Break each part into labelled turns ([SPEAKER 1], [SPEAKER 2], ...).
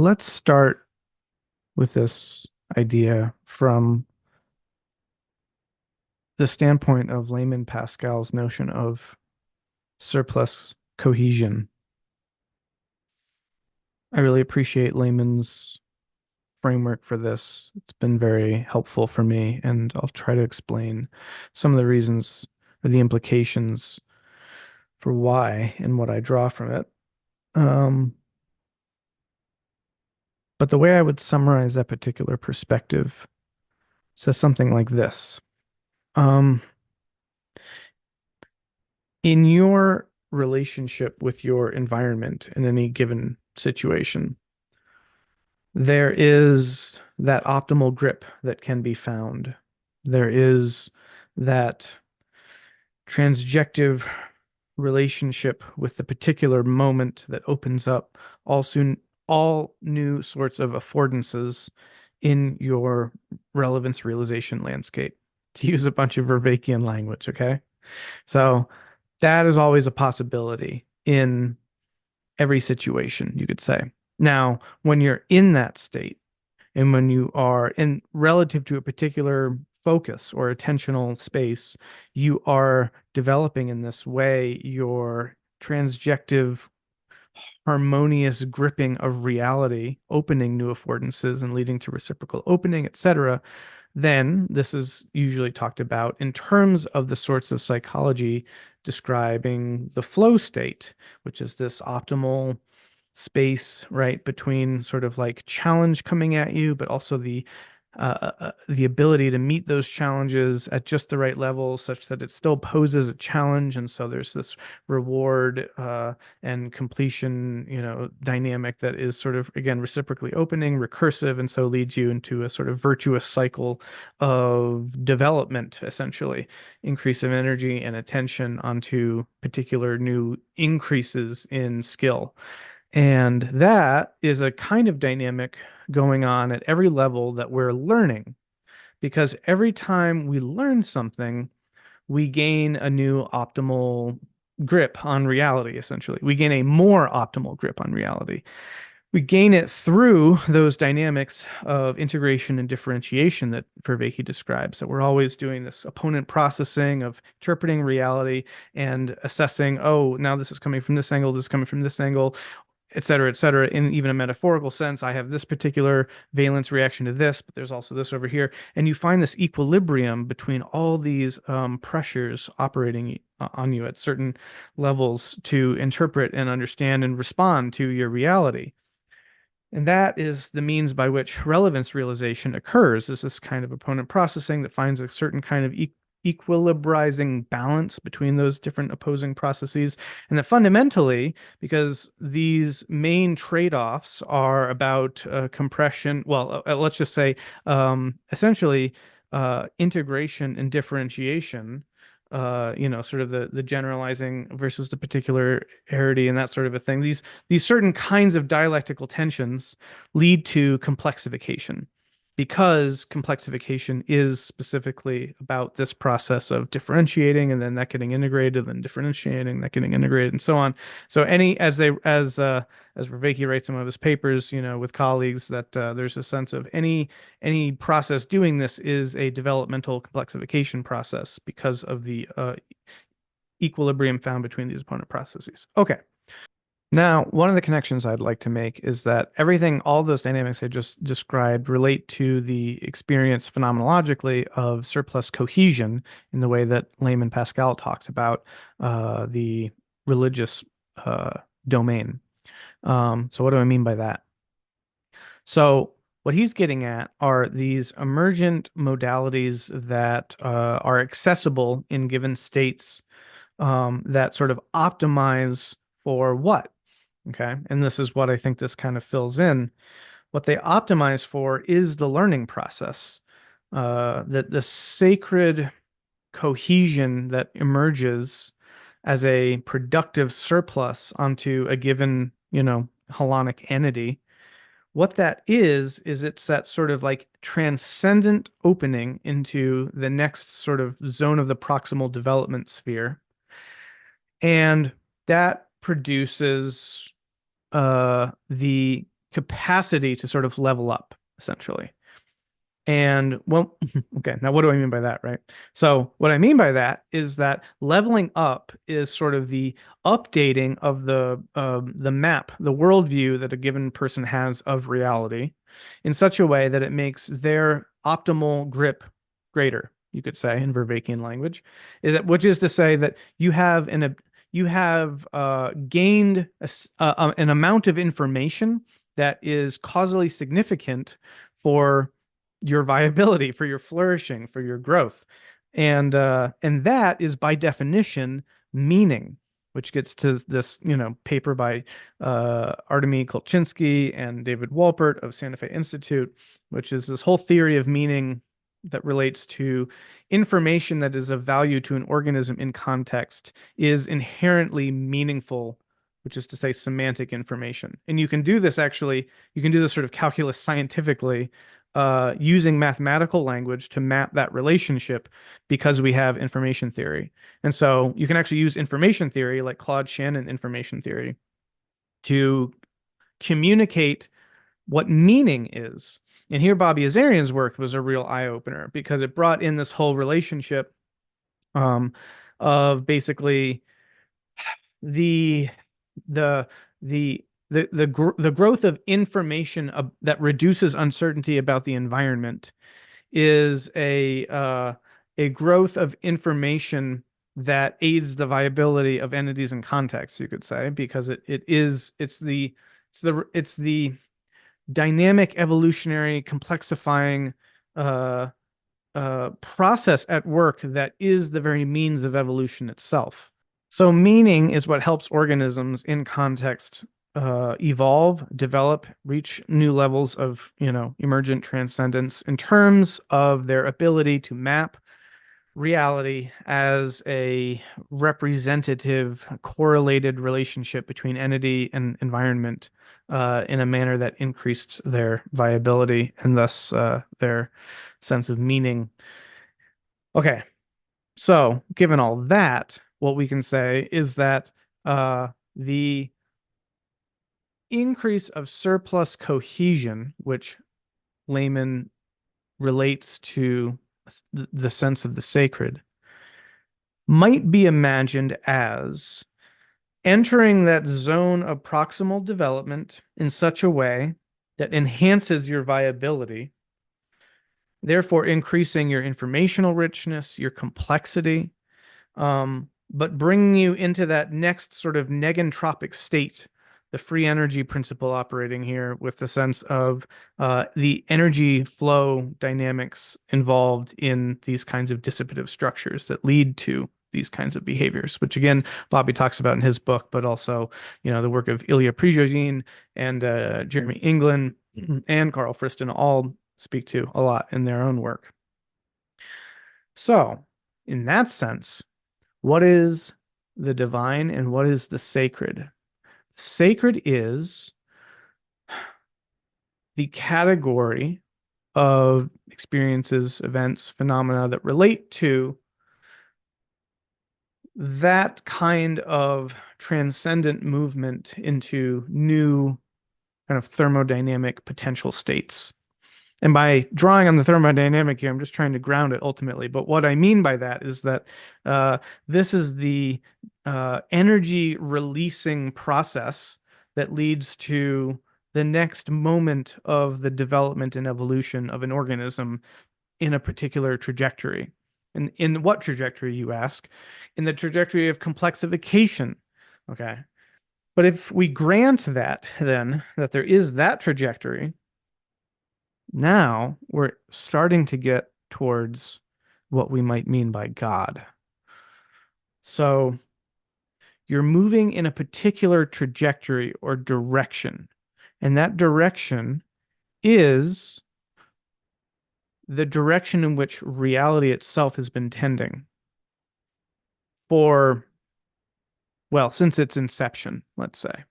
[SPEAKER 1] Let's start with this idea from the standpoint of Layman Pascal's notion of surplus cohesion. I really appreciate Layman's framework for this. It's been very helpful for me, and I'll try to explain some of the reasons or the implications for why and what I draw from it. Um, but the way I would summarize that particular perspective says something like this. Um, in your relationship with your environment in any given situation, there is that optimal grip that can be found. There is that transjective relationship with the particular moment that opens up all new sorts of affordances in your relevance realization landscape, to use a bunch of Vervaekean language, okay? So that is always a possibility in every situation, you could say. Now, when you're in that state and when you are in relative to a particular focus or attentional space, you are developing in this way your transjective harmonious gripping of reality, opening new affordances and leading to reciprocal opening, etc. Then this is usually talked about in terms of the sorts of psychology describing the flow state, which is this optimal space, right, between sort of like challenge coming at you, but also the ability to meet those challenges at just the right level such that it still poses a challenge. And so there's this reward and completion, dynamic that is sort of, again, reciprocally opening, recursive, and so leads you into a sort of virtuous cycle of development, essentially, increase of energy and attention onto particular new increases in skill. And that is a kind of dynamic going on at every level that we're learning, because every time we learn something, we gain a new optimal grip on reality, essentially. We gain a more optimal grip on reality. We gain it through those dynamics of integration and differentiation that Vervaeke describes. That we're always doing this opponent processing of interpreting reality and assessing, oh, now this is coming from this angle, this is coming from this angle, et cetera, et cetera. In even a metaphorical sense, I have this particular valence reaction to this, but there's also this over here. And you find this equilibrium between all these pressures operating on you at certain levels to interpret and understand and respond to your reality. And that is the means by which relevance realization occurs, is this kind of opponent processing that finds a certain kind of equilibrizing balance between those different opposing processes. And that fundamentally, because these main trade-offs are about compression, well, let's just say essentially integration and differentiation, sort of the generalizing versus the particularity and that sort of a thing. These certain kinds of dialectical tensions lead to complexification, because complexification is specifically about this process of differentiating and then that getting integrated, then differentiating, that getting integrated, and so on. So as Vervaeke writes in one of his papers, with colleagues, that there's a sense of any process doing this is a developmental complexification process because of the equilibrium found between these opponent processes. Okay. Now, one of the connections I'd like to make is that all those dynamics I just described relate to the experience phenomenologically of surplus cohesion in the way that Layman Pascal talks about the religious domain. So what do I mean by that? So what he's getting at are these emergent modalities that are accessible in given states, that sort of optimize for what? Okay. And this is what I think this kind of fills in. What they optimize for is the learning process, that the sacred cohesion that emerges as a productive surplus onto a given, holonic entity. What that is it's that sort of like transcendent opening into the next sort of zone of the proximal development sphere. And that produces the capacity to sort of level up, essentially. And well, okay, now what do I mean by that, right? So what I mean by that is that leveling up is sort of the updating of the map, the worldview that a given person has of reality, in such a way that it makes their optimal grip greater, you could say in Vervaekean language, which is to say that you have gained an amount of information that is causally significant for your viability, for your flourishing, for your growth. And that is by definition meaning, which gets to this, paper by Artemy Kolchinsky and David Wolpert of Santa Fe Institute, which is this whole theory of meaning that relates to information that is of value to an organism in context is inherently meaningful, which is to say semantic information. And you can do this sort of calculus scientifically using mathematical language to map that relationship because we have information theory. And so you can actually use information theory, like Claude Shannon information theory, to communicate what meaning is. And here Bobby Azarian's work was a real eye-opener because it brought in this whole relationship of basically the the the growth of information that reduces uncertainty about the environment is a growth of information that aids the viability of entities and contexts, you could say, because it's the dynamic, evolutionary, complexifying process at work that is the very means of evolution itself. So meaning is what helps organisms in context evolve, develop, reach new levels of, emergent transcendence in terms of their ability to map reality as a representative, correlated relationship between entity and environment in a manner that increased their viability and thus their sense of meaning. Okay, so given all that, what we can say is that the increase of surplus cohesion, which Layman relates to the sense of the sacred, might be imagined as entering that zone of proximal development in such a way that enhances your viability, therefore increasing your informational richness, your complexity, but bringing you into that next sort of negentropic state, the free energy principle operating here with the sense of the energy flow dynamics involved in these kinds of dissipative structures that lead to these kinds of behaviors, which again, Bobby talks about in his book, but also, the work of Ilya Prigogine and Jeremy England and Carl Friston all speak to a lot in their own work. So, in that sense, what is the divine and what is the sacred? Sacred is the category of experiences, events, phenomena that relate to that kind of transcendent movement into new kind of thermodynamic potential states. And by drawing on the thermodynamic here, I'm just trying to ground it ultimately. But what I mean by that is that this is the energy releasing process that leads to the next moment of the development and evolution of an organism in a particular trajectory. And in what trajectory, you ask? In the trajectory of complexification. Okay. But if we grant that, then, that there is that trajectory, now we're starting to get towards what we might mean by God. So you're moving in a particular trajectory or direction, and that direction is the direction in which reality itself has been tending since its inception, let's say,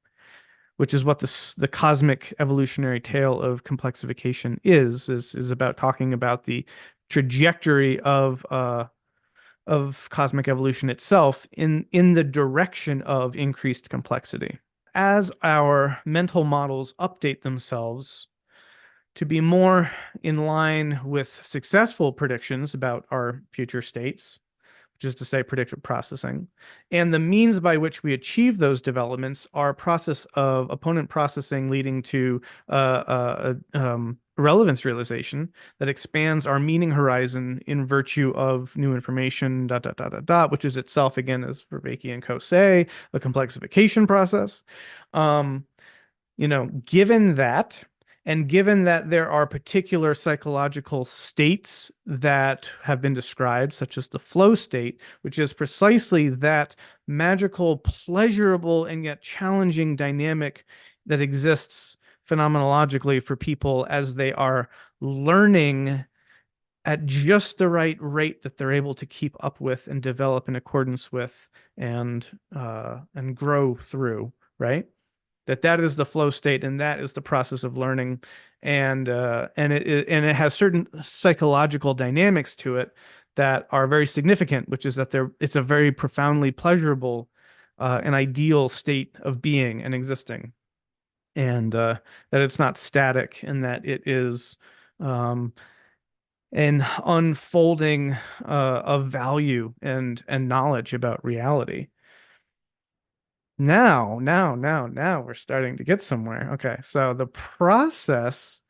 [SPEAKER 1] which is what the cosmic evolutionary tale of complexification is about, talking about the trajectory of cosmic evolution itself in the direction of increased complexity. as our mental models update themselves to be more in line with successful predictions about our future states, which is to say predictive processing, and the means by which we achieve those developments are a process of opponent processing leading to relevance realization that expands our meaning horizon in virtue of new information, dot, dot, dot, dot, dot, which is itself, again, as Vervaeke and co say, a complexification process. Um, given that, and given that there are particular psychological states that have been described, such as the flow state, which is precisely that magical, pleasurable, and yet challenging dynamic that exists phenomenologically for people as they are learning at just the right rate that they're able to keep up with and develop in accordance with and grow through, right? That is the flow state, and that is the process of learning, and it has certain psychological dynamics to it that are very significant, which is that it's a very profoundly pleasurable and ideal state of being and existing, and that it's not static, and that it is um, an unfolding of value and knowledge about reality. Now we're starting to get somewhere. Okay, so the process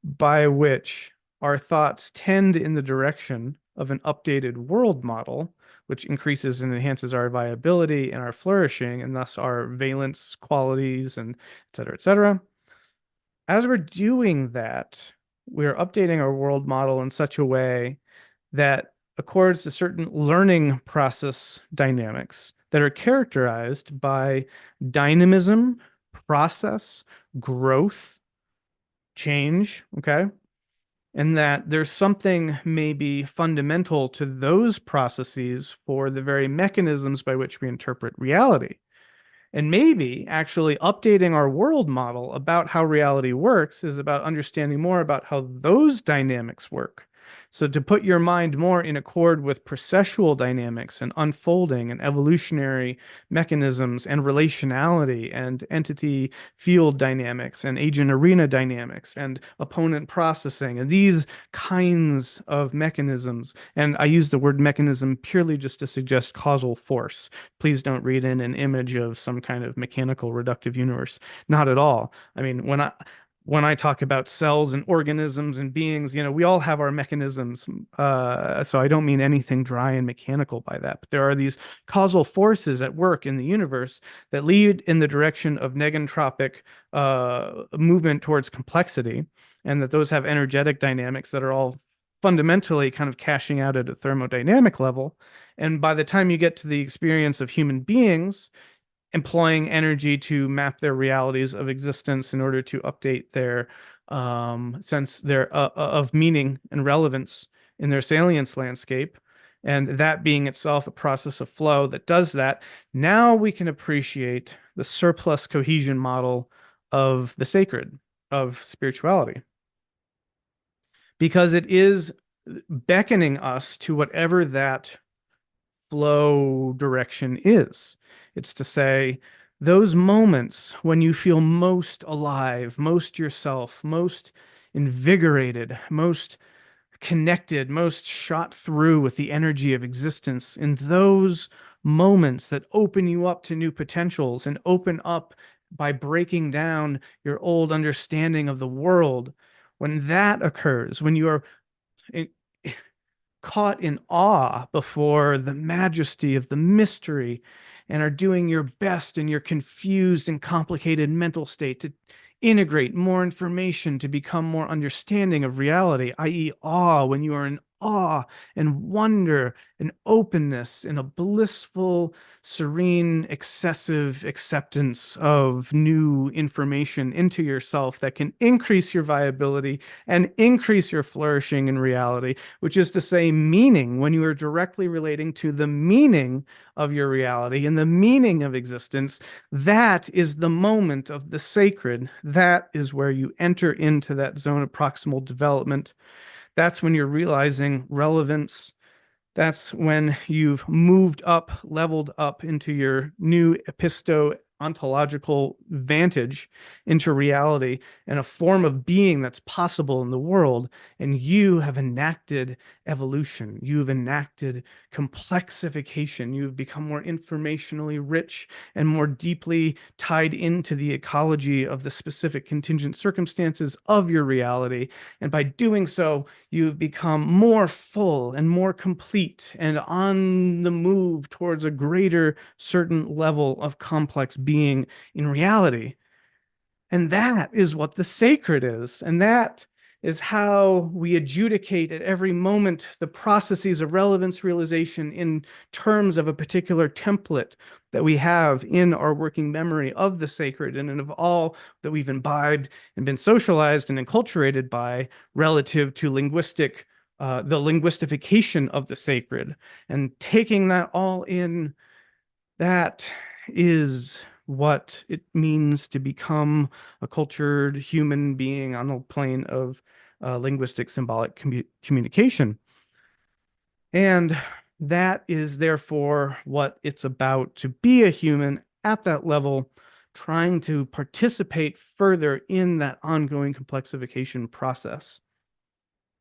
[SPEAKER 1] by which our thoughts tend in the direction of an updated world model, which increases and enhances our viability and our flourishing, and thus our valence qualities, and et cetera, et cetera. As we're doing that, we're updating our world model in such a way that accords to certain learning process dynamics that are characterized by dynamism, process, growth, change, okay? And that there's something maybe fundamental to those processes for the very mechanisms by which we interpret reality. And maybe actually updating our world model about how reality works is about understanding more about how those dynamics work. So to put your mind more in accord with processual dynamics and unfolding and evolutionary mechanisms and relationality and entity field dynamics and agent arena dynamics and opponent processing and these kinds of mechanisms. And I use the word mechanism purely just to suggest causal force. Please don't read in an image of some kind of mechanical reductive universe. Not at all. I mean, when I talk about cells and organisms and beings, we all have our mechanisms. So I don't mean anything dry and mechanical by that. But there are these causal forces at work in the universe that lead in the direction of negentropic movement towards complexity, and that those have energetic dynamics that are all fundamentally kind of cashing out at a thermodynamic level. And by the time you get to the experience of human beings, employing energy to map their realities of existence in order to update their sense of meaning and relevance in their salience landscape, and that being itself a process of flow that does that. Now we can appreciate the surplus cohesion model of the sacred, of spirituality, because it is beckoning us to whatever that flow direction is. It's to say, those moments when you feel most alive, most yourself, most invigorated, most connected, most shot through with the energy of existence, in those moments that open you up to new potentials and open up by breaking down your old understanding of the world, when that occurs, when you are caught in awe before the majesty of the mystery and are doing your best in your confused and complicated mental state to integrate more information to become more understanding of reality, i.e., awe, when you are in awe and wonder and openness and a blissful, serene, excessive acceptance of new information into yourself that can increase your viability and increase your flourishing in reality, which is to say, meaning, when you are directly relating to the meaning of your reality and the meaning of existence. That is the moment of the sacred. That is where you enter into that zone of proximal development. That's when you're realizing relevance. That's when you've moved up, leveled up into your new ontological vantage into reality and a form of being that's possible in the world. And you have enacted evolution. You've enacted complexification. You've become more informationally rich and more deeply tied into the ecology of the specific contingent circumstances of your reality. And by doing so, you've become more full and more complete and on the move towards a greater certain level of complex being in reality. And that is what the sacred is. And that is how we adjudicate at every moment the processes of relevance realization in terms of a particular template that we have in our working memory of the sacred and of all that we've imbibed and been socialized and enculturated by relative to the linguistification of the sacred. And taking that all in, that is what it means to become a cultured human being on the plane of linguistic symbolic communication. And that is therefore what it's about to be a human at that level, trying to participate further in that ongoing complexification process.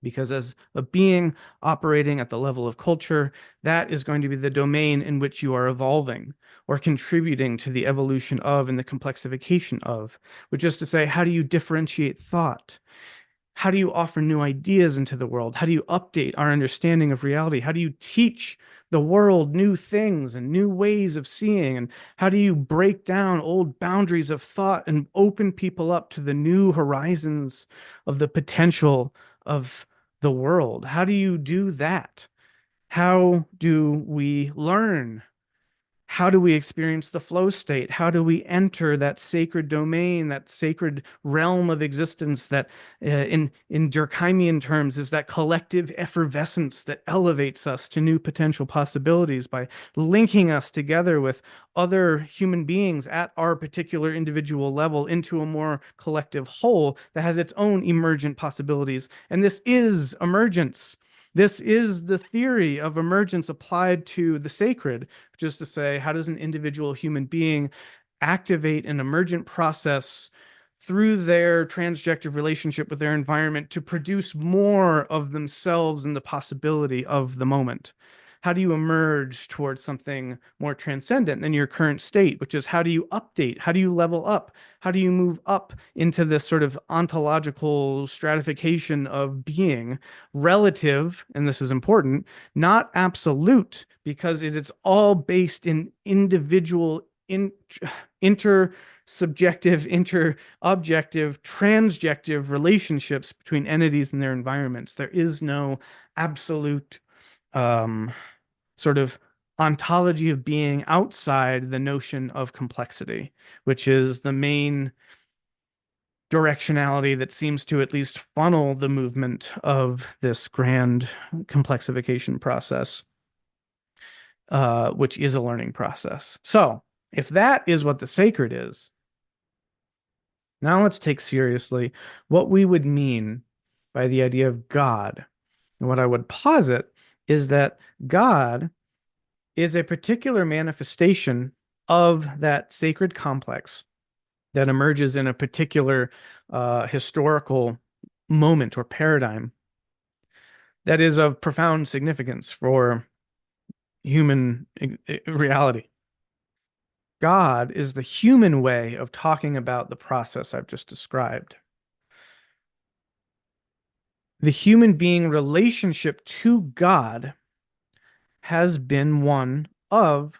[SPEAKER 1] Because as a being operating at the level of culture, that is going to be the domain in which you are evolving or contributing to the evolution of and the complexification of, which is to say, how do you differentiate thought? How do you offer new ideas into the world? How do you update our understanding of reality? How do you teach the world new things and new ways of seeing? And how do you break down old boundaries of thought and open people up to the new horizons of the potential of the world? How do you do that? How do we learn? How do we experience the flow state? How do we enter that sacred domain, that sacred realm of existence that in Durkheimian terms is that collective effervescence that elevates us to new potential possibilities by linking us together with other human beings at our particular individual level into a more collective whole that has its own emergent possibilities. And this is emergence. This is the theory of emergence applied to the sacred, which is to say, how does an individual human being activate an emergent process through their transjective relationship with their environment to produce more of themselves and the possibility of the moment? How do you emerge towards something more transcendent than your current state, which is how do you update? How do you level up? How do you move up into this sort of ontological stratification of being relative, and this is important, not absolute, because it is all based in individual, intersubjective, interobjective, transjective relationships between entities and their environments. There is no absolute sort of ontology of being outside the notion of complexity, which is the main directionality that seems to at least funnel the movement of this grand complexification process, which is a learning process. So, if that is what the sacred is, now let's take seriously what we would mean by the idea of God. And what I would posit is that God is a particular manifestation of that sacred complex that emerges in a particular historical moment or paradigm that is of profound significance for human reality. God is the human way of talking about the process I've just described. The human being relationship to God has been one of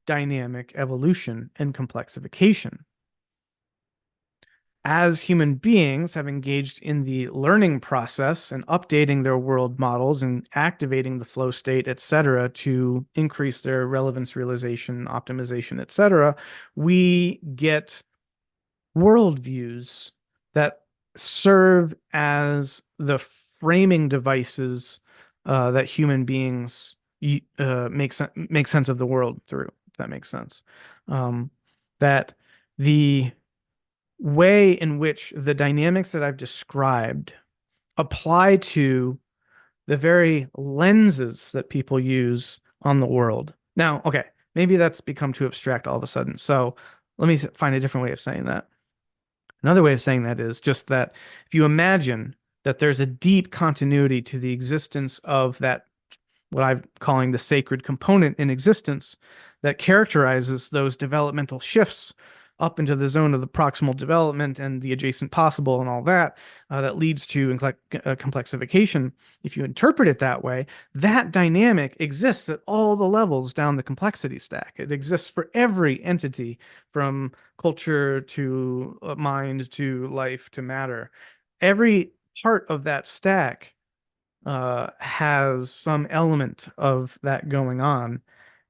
[SPEAKER 1] dynamic evolution and complexification. As human beings have engaged in the learning process and updating their world models and activating the flow state, etc., to increase their relevance realization, optimization, etc., we get worldviews that serve as the framing devices that human beings make sense of the world through, if that makes sense. That the way in which the dynamics that I've described apply to the very lenses that people use on the world. Now, okay, maybe that's become too abstract all of a sudden. So let me find a different way of saying that. Another way of saying that is just that if you imagine that there's a deep continuity to the existence of that, what I'm calling the sacred component in existence, that characterizes those developmental shifts up into the zone of the proximal development and the adjacent possible and all that, that leads to complexification. If you interpret it that way, that dynamic exists at all the levels down the complexity stack. It exists for every entity, from culture to mind to life to matter. Every part of that stack has some element of that going on.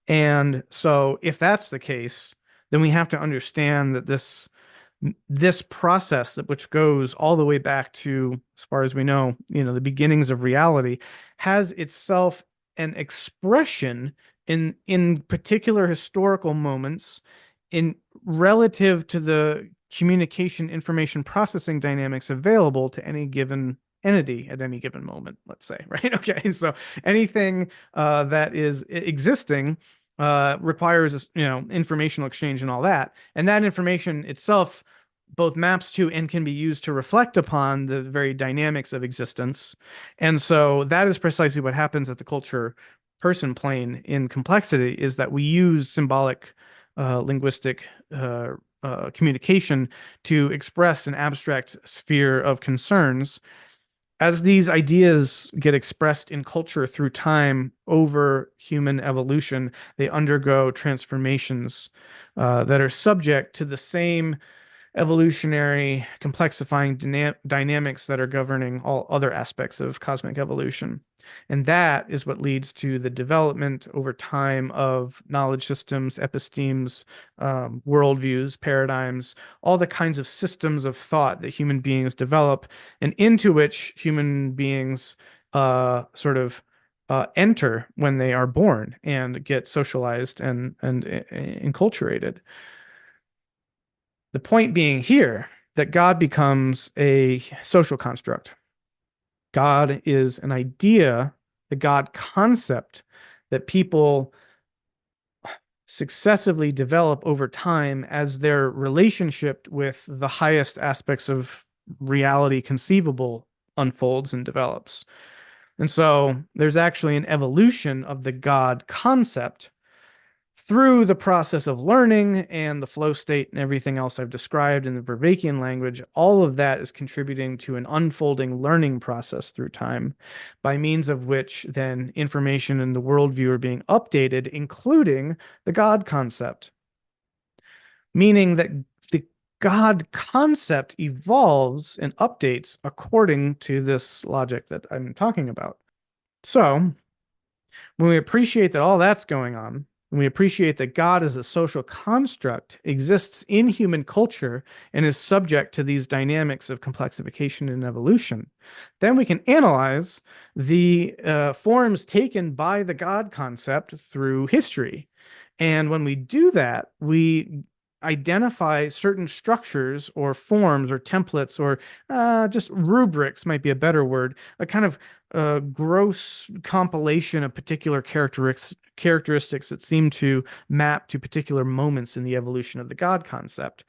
[SPEAKER 1] And so if that's the case, then we have to understand that this process that which goes all the way back to, as far as we know, the beginnings of reality, has itself an expression in particular historical moments in relative to the communication information processing dynamics available to any given entity at any given moment, let's say, right? Okay, so anything that is existing requires, informational exchange and all that, and that information itself both maps to and can be used to reflect upon the very dynamics of existence. And so that is precisely what happens at the culture person plane in complexity, is that we use symbolic linguistic communication to express an abstract sphere of concerns. As these ideas get expressed in culture through time over human evolution, they undergo transformations that are subject to the same evolutionary complexifying dynamics that are governing all other aspects of cosmic evolution. And that is what leads to the development over time of knowledge systems, epistemes, worldviews, paradigms, all the kinds of systems of thought that human beings develop, and into which human beings sort of enter when they are born and get socialized and enculturated. The point being here that God becomes a social construct. God is an idea, the God concept that people successively develop over time as their relationship with the highest aspects of reality conceivable unfolds and develops. And so there's actually an evolution of the God concept through the process of learning and the flow state and everything else I've described in the Vervaekean language. All of that is contributing to an unfolding learning process through time, by means of which then information in the worldview are being updated, including the God concept. Meaning that the God concept evolves and updates according to this logic that I'm talking about. So when we appreciate that all that's going on, and we appreciate that God as a social construct exists in human culture and is subject to these dynamics of complexification and evolution, then we can analyze the forms taken by the God concept through history. And when we do that, we identify certain structures or forms or templates or just rubrics might be a better word, a kind of gross compilation of particular characteristics that seem to map to particular moments in the evolution of the God concept.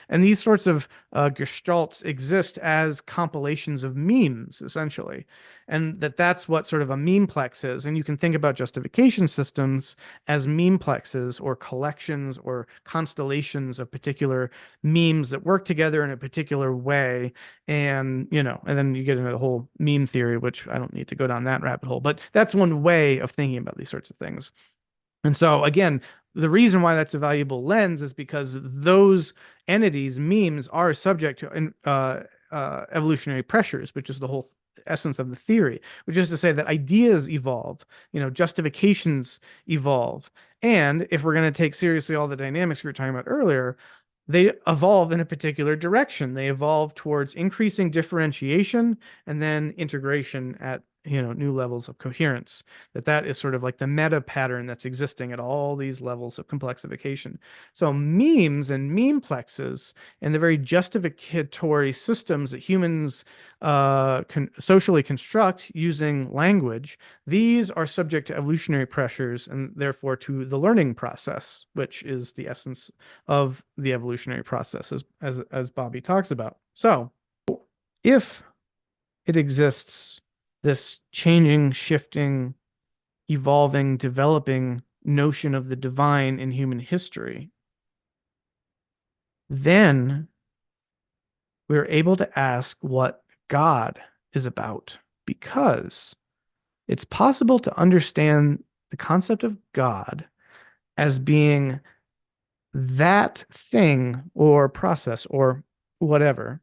[SPEAKER 1] And these sorts of gestalts exist as compilations of memes, essentially. And that's what sort of a memeplex is. And you can think about justification systems as memeplexes or collections or constellations of particular memes that work together in a particular way. And, and then you get into the whole meme theory, which I don't need to go down that rabbit hole. But that's one way of thinking about these sorts of things. And so, again, the reason why that's a valuable lens is because those entities, memes, are subject to evolutionary pressures, which is the whole essence of the theory, which is to say that ideas evolve, justifications evolve. And if we're going to take seriously all the dynamics we were talking about earlier, they evolve in a particular direction. They evolve towards increasing differentiation and then integration at new levels of coherence, that is sort of like the meta pattern that's existing at all these levels of complexification. So memes and memeplexes and the very justificatory systems that humans socially construct using language, these are subject to evolutionary pressures and therefore to the learning process, which is the essence of the evolutionary process, as Bobby talks about. So if it exists, this changing, shifting, evolving, developing notion of the divine in human history, then we're able to ask what God is about, because it's possible to understand the concept of God as being that thing or process or whatever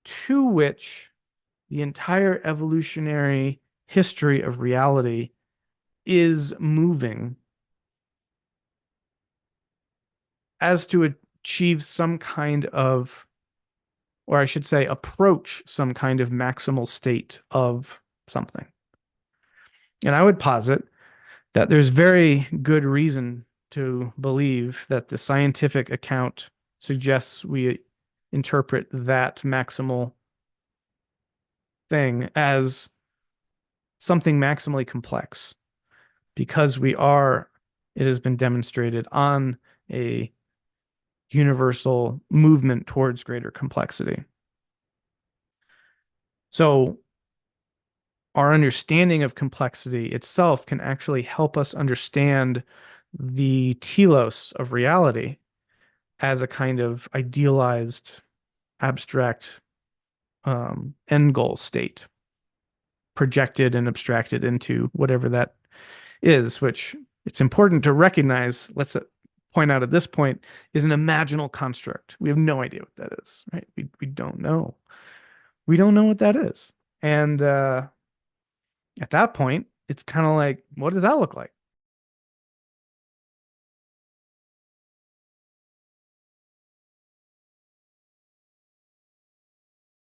[SPEAKER 1] to which the entire evolutionary history of reality is moving as to achieve some kind of, or I should say, approach some kind of maximal state of something. And I would posit that there's very good reason to believe that the scientific account suggests we interpret that maximal thing as something maximally complex, because it has been demonstrated on a universal movement towards greater complexity. So our understanding of complexity itself can actually help us understand the telos of reality as a kind of idealized, abstract end goal state, projected and abstracted into whatever that is, which it's important to recognize, let's point out at this point, is an imaginal construct. We have no idea what that is, right? We don't know. We don't know what that is. And at that point, it's kind of like, what does that look like?